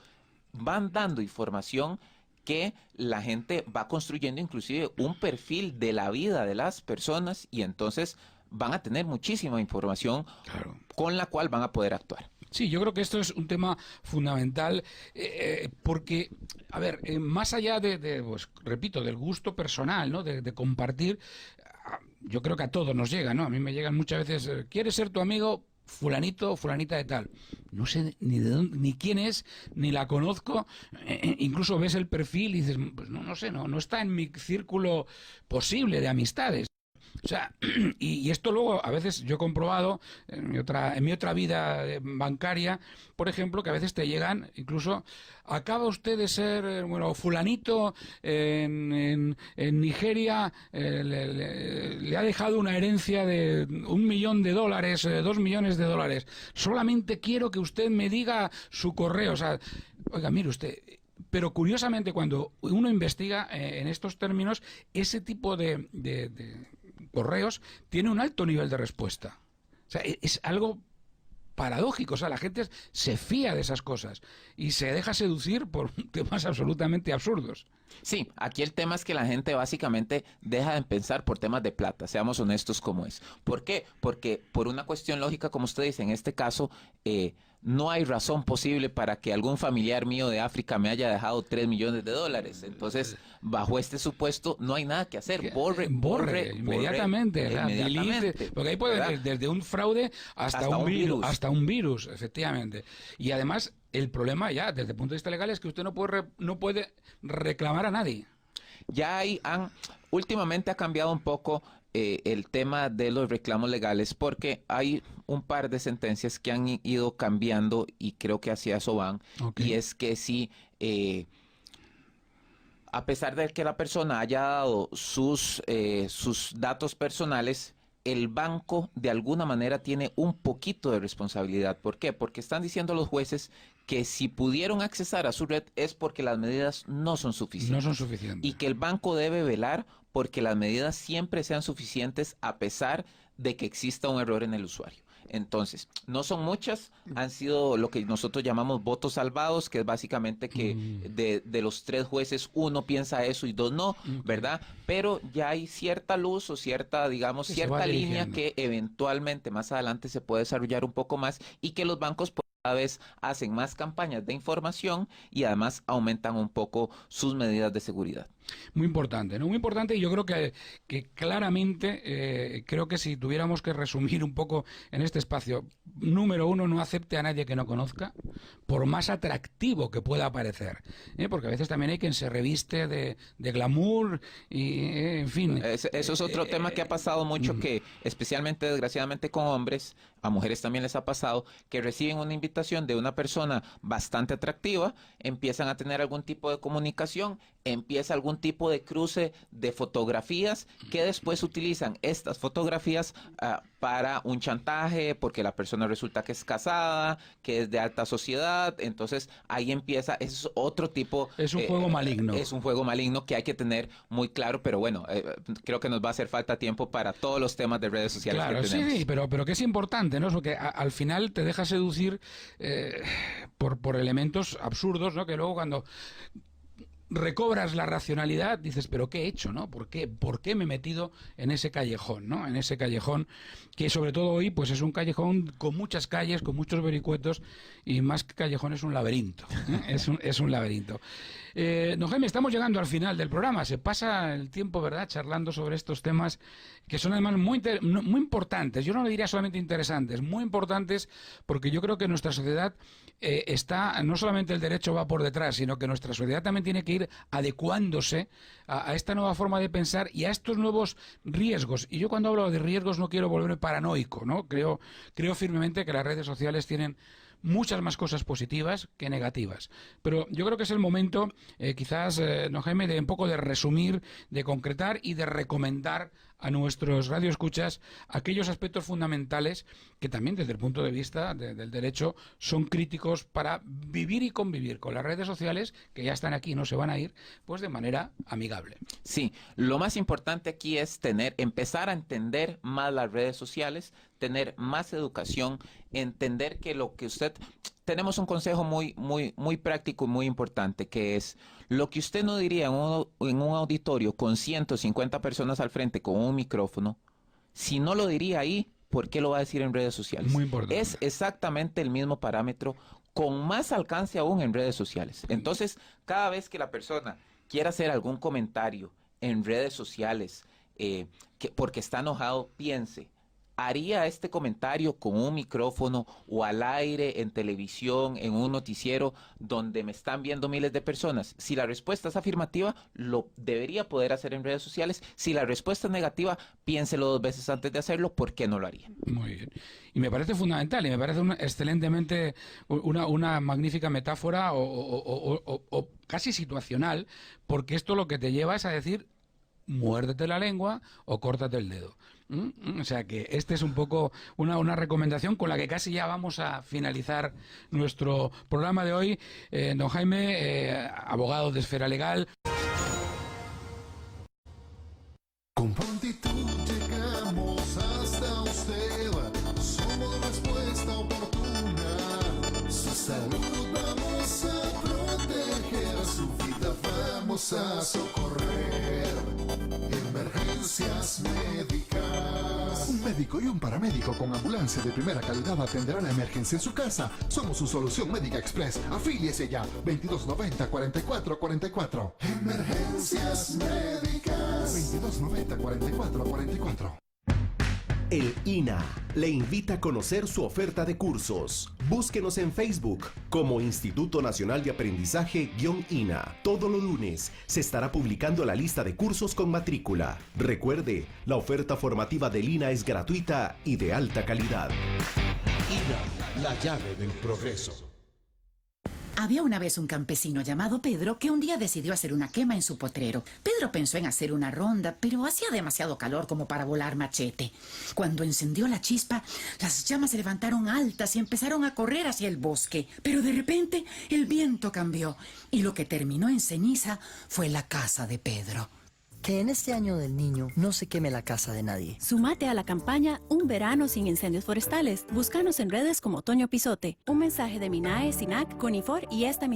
Van dando información que la gente va construyendo inclusive un perfil de la vida de las personas y entonces van a tener muchísima información con la cual van a poder actuar. Sí, yo creo que esto es un tema fundamental porque, a ver, más allá pues, repito, del gusto personal, ¿no? De compartir, yo creo que a todos nos llega, ¿no? A mí me llegan muchas veces, ¿quieres ser tu amigo? Fulanito o fulanita de tal. No sé ni de dónde, ni quién es, ni la conozco. Incluso ves el perfil y dices, pues no sé, no está en mi círculo posible de amistades. O sea, y esto luego a veces yo he comprobado en mi otra vida bancaria, por ejemplo, que a veces te llegan, incluso acaba usted de ser, bueno, fulanito en Nigeria le ha dejado una herencia de $1 millón, $2 millones. Solamente quiero que usted me diga su correo. O sea, oiga, mire usted. Pero curiosamente cuando uno investiga en estos términos, ese tipo de correos tiene un alto nivel de respuesta. O sea, es algo paradójico. O sea, la gente se fía de esas cosas y se deja seducir por temas absolutamente absurdos. Sí, aquí el tema es que la gente básicamente deja de pensar por temas de plata, seamos honestos como es. ¿Por qué? Porque por una cuestión lógica, como usted dice, en este caso, no hay razón posible para que algún familiar mío de África me haya dejado $3 millones. Entonces, bajo este supuesto, no hay nada que hacer. Borre inmediatamente. Delete, porque ahí puede desde un fraude hasta un virus, efectivamente. Y además, el problema ya, desde el punto de vista legal, es que usted no puede reclamar a nadie. Últimamente ha cambiado un poco el tema de los reclamos legales porque hay un par de sentencias que han ido cambiando y creo que hacia eso van. Y es que si a pesar de que la persona haya dado sus datos personales, el banco de alguna manera tiene un poquito de responsabilidad. ¿Por qué? Porque están diciendo los jueces que si pudieron accesar a su red es porque las medidas no son suficientes. Y que el banco debe velar porque las medidas siempre sean suficientes a pesar de que exista un error en el usuario. Entonces, no son muchas, han sido lo que nosotros llamamos votos salvados, que es básicamente que de los 3 jueces, 1 piensa eso y 2 no, ¿verdad? Pero ya hay cierta luz o cierta línea que eventualmente más adelante se puede desarrollar un poco más y que los bancos cada vez hacen más campañas de información y además aumentan un poco sus medidas de seguridad. Muy importante, ¿no? Muy importante, y yo creo que claramente, creo que si tuviéramos que resumir un poco en este espacio, número uno, no acepte a nadie que no conozca, por más atractivo que pueda parecer, porque a veces también hay quien se reviste de glamour y, en fin. Eso es otro tema que ha pasado mucho, que especialmente, desgraciadamente, con hombres, a mujeres también les ha pasado, que reciben una invitación de una persona bastante atractiva, empiezan a tener algún tipo de comunicación, empieza algún tipo de cruce de fotografías, que después utilizan estas fotografías para un chantaje, porque la persona resulta que es casada, que es de alta sociedad. Entonces ahí empieza, es otro tipo. Es un juego maligno. Es un juego maligno que hay que tener muy claro, pero bueno, creo que nos va a hacer falta tiempo para todos los temas de redes sociales, claro, que tenemos. Sí, pero que es importante, ¿no? Porque al final te deja seducir por elementos absurdos, ¿no? Que luego cuando recobras la racionalidad, dices, pero ¿qué he hecho, no? ¿Por qué me he metido en ese callejón, no? En ese callejón que sobre todo hoy pues es un callejón con muchas calles, con muchos vericuetos, y más que callejón es un laberinto, ¿eh? es un laberinto. Don Jaime, estamos llegando al final del programa. Se pasa el tiempo, ¿verdad?, charlando sobre estos temas que son además muy importantes. Yo no le diría solamente interesantes, muy importantes, porque yo creo que nuestra sociedad está, no solamente el derecho va por detrás, sino que nuestra sociedad también tiene que ir adecuándose a esta nueva forma de pensar y a estos nuevos riesgos. Y yo cuando hablo de riesgos no quiero volverme paranoico, ¿no? Creo firmemente que las redes sociales tienen muchas más cosas positivas que negativas. Pero yo creo que es el momento, quizás, don Jaime, de un poco de resumir, de concretar y de recomendar a nuestros radioescuchas aquellos aspectos fundamentales que también desde el punto de vista del derecho son críticos para vivir y convivir con las redes sociales, que ya están aquí y no se van a ir, pues de manera amigable. Sí, lo más importante aquí es empezar a entender más las redes sociales, tener más educación, entender que tenemos un consejo muy práctico y muy importante, que es lo que usted no diría en un auditorio con 150 personas al frente con un micrófono, si no lo diría ahí, ¿por qué lo va a decir en redes sociales? Muy importante. Es exactamente el mismo parámetro, con más alcance aún en redes sociales. Entonces, cada vez que la persona quiera hacer algún comentario en redes sociales, porque está enojado, piense, ¿haría este comentario con un micrófono o al aire, en televisión, en un noticiero donde me están viendo miles de personas? Si la respuesta es afirmativa, lo debería poder hacer en redes sociales. Si la respuesta es negativa, piénselo 2 veces antes de hacerlo, ¿por qué no lo haría? Muy bien. Y me parece fundamental, y me parece excelentemente una magnífica metáfora o casi situacional, porque esto lo que te lleva es a decir, muérdete la lengua o córtate el dedo. O sea que este es un poco una recomendación con la que casi ya vamos a finalizar nuestro programa de hoy. Don Jaime, abogado de Esfera Legal. Con prontitud llegamos hasta usted, somos respuesta oportuna. Su salud vamos a proteger, su vida vamos a socorrer. Emergencias médicas. Un médico y un paramédico con ambulancia de primera calidad atenderán la emergencia en su casa. Somos su solución médica express. Afíliese ya. 2290-4444. Emergencias médicas. 2290-4444. El INA le invita a conocer su oferta de cursos. Búsquenos en Facebook como Instituto Nacional de Aprendizaje-INA. Todos los lunes se estará publicando la lista de cursos con matrícula. Recuerde, la oferta formativa del INA es gratuita y de alta calidad. INA, la llave del progreso. Había una vez un campesino llamado Pedro que un día decidió hacer una quema en su potrero. Pedro pensó en hacer una ronda, pero hacía demasiado calor como para volar machete. Cuando encendió la chispa, las llamas se levantaron altas y empezaron a correr hacia el bosque. Pero de repente el viento cambió y lo que terminó en ceniza fue la casa de Pedro. Que en este año del niño no se queme la casa de nadie. Sumate a la campaña Un Verano Sin Incendios Forestales. Búscanos en redes como Toño Pisote. Un mensaje de MINAE, SINAC, CONIFOR y esta